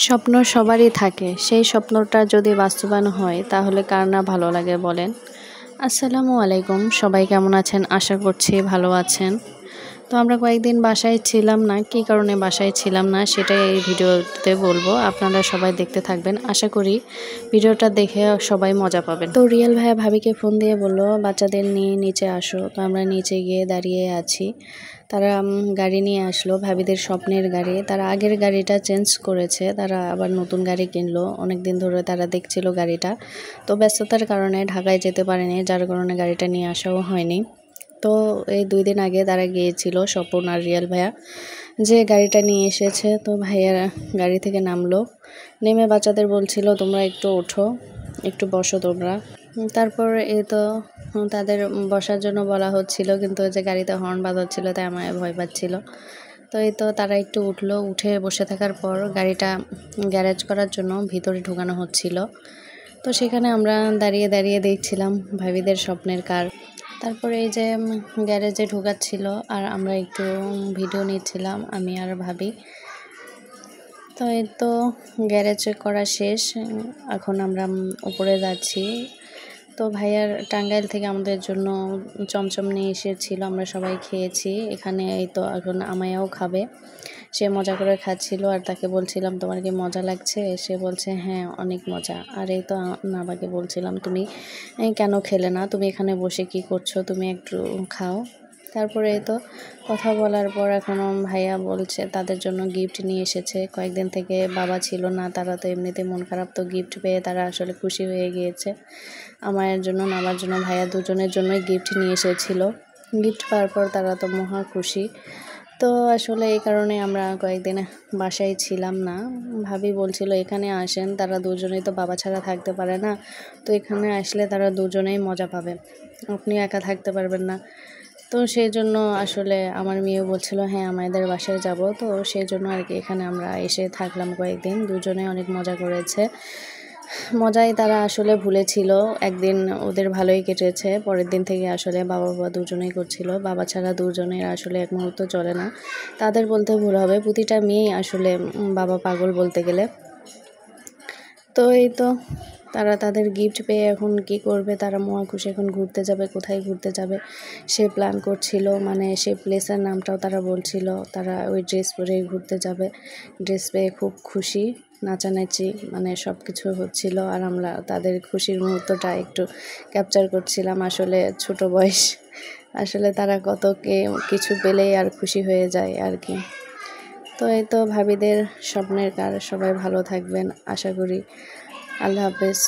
স্বপ্ন সবারই থাকে, সেই স্বপ্নটা যদি বাস্তবায়ন হয় তাহলে কার না ভালো লাগে বলেন। আসসালামু আলাইকুম, সবাই কেমন আছেন? আশা করছি ভালো আছেন। তো আমরা কয়েকদিন বাসায় ছিলাম না, কী কারণে বাসায় ছিলাম না সেটাই এই ভিডিওতে বলবো। আপনারা সবাই দেখতে থাকবেন, আশা করি ভিডিওটা দেখে সবাই মজা পাবেন। তো রিয়েল ভাইয়া ভাবিকে ফোন দিয়ে বললো বাচ্চাদের নিয়ে নিচে আসো। তো আমরা নিচে গিয়ে দাঁড়িয়ে আছি। তারা গাড়ি নিয়ে আসলো, ভাবিদের স্বপ্নের গাড়ি। তারা আগের গাড়িটা চেঞ্জ করেছে, তারা আবার নতুন গাড়ি কিনলো। অনেক দিন ধরে তারা দেখছিল গাড়িটা, তো ব্যস্ততার কারণে ঢাকায় যেতে পারেনি, যার কারণে গাড়িটা নিয়ে আসাও হয়নি। তো এই 2 দিন আগে তারা গিয়েছিল, স্বপন আর রিয়েল ভাইয়া, যে গাড়িটা নিয়ে এসেছে। তো ভাইয়ারা গাড়ি থেকে নামলো, নেমে বাচ্চাদের বলছিল তোমরা একটু ওঠো, একটু বসো তোমরা। তারপর এই তো তাদের বসার জন্য বলা হচ্ছিল, কিন্তু যে গাড়িতে হর্ন বাজাচ্ছিল তাই আমার ভয় পাচ্ছিল। তো এই তো তারা একটু উঠলো, উঠে বসে থাকার পর গাড়িটা গ্যারেজ করার জন্য ভিতরে ঢুকানো হচ্ছিল। তো সেখানে আমরা দাঁড়িয়ে দাঁড়িয়ে দেখছিলাম ভাবিদের স্বপ্নের কার। তারপরে এই যে গ্যারেজে ঢুকাচ্ছিল আর আমরা একটু ভিডিও নিচ্ছিলাম, আমি আর ভাবি। তো এই তো গ্যারেজ করা শেষ, এখন আমরা উপরে যাচ্ছি। তো ভাইয়ার টাঙ্গাইল থেকে আমাদের জন্য চমচম নিয়ে এসেছিলো, আমরা সবাই খেয়েছি এখানে। এই তো এখন আমায়াও খাবে, সে মজা করে খাচ্ছিল। আর তাকে বলছিলাম তোমার কি মজা লাগছে? সে বলছে হ্যাঁ অনেক মজা। আর এই তো নাবাকে বলছিলাম তুমি কেন খেলে না, তুমি এখানে বসে কি করছো, তুমি একটু খাও। তারপরে এই তো কথা বলার পর এখনও ভাইয়া বলছে তাদের জন্য গিফট নিয়ে এসেছে। কয়েকদিন থেকে বাবা ছিল না, তারা তো এমনিতে মন খারাপ, তো গিফট পেয়ে তারা আসলে খুশি হয়ে গিয়েছে। আমার জন্য নাবার জন্য ভাইয়া দুজনের জন্যই গিফট নিয়ে এসেছিল। গিফট পাওয়ার পর তারা তো মহা খুশি। তো আসলে এই কারণে আমরা কয়েকদিন বাসায় ছিলাম না। ভাবি বলছিল এখানে আসেন, তারা দুজনেই তো বাবা ছাড়া থাকতে পারে না, তো এখানে আসলে তারা দুজনেই মজা পাবে, আপনি একা থাকতে পারবেন না। তো সেই জন্য আসলে আমার মেয়েও বলছিল হ্যাঁ আমাদের বাসায় যাব, তো সেই জন্য আর কি এখানে আমরা এসে থাকলাম কয়েকদিন। দুজনে অনেক মজা করেছে, মজাই তারা আসলে ভুলেছিল। একদিন ওদের ভালোই কেটেছে, পরের দিন থেকে আসলে বাবা দুজনেই করছিল। বাবা ছাড়া দুজনের আসলে এক মুহূর্ত চলে না, তাদের বলতে ভুল হবে, প্রতিটা মেয়েই আসলে বাবা পাগল বলতে গেলে। তো এই তো তারা তাদের গিফট পেয়ে এখন কি করবে, তারা মহা খুশি। এখন ঘুরতে যাবে, কোথায় ঘুরতে যাবে সে প্ল্যান করছিল, মানে সেই প্লেসের নামটাও তারা বলছিল। তারা ওই ড্রেস পরে ঘুরতে যাবে, ড্রেস পেয়ে খুব খুশি, নাচানাচি মানে সব কিছু হচ্ছিল। আর আমরা তাদের খুশির মুহূর্তটা একটু ক্যাপচার করছিলাম। আসলে ছোট বয়স, আসলে তারা কত কিছু পেলেই আর খুশি হয়ে যায় আর কি। তো এই তো ভাবিদের স্বপ্নের কার, সবাই ভালো থাকবেন আশা করি। আল্লাহ হাফেজ।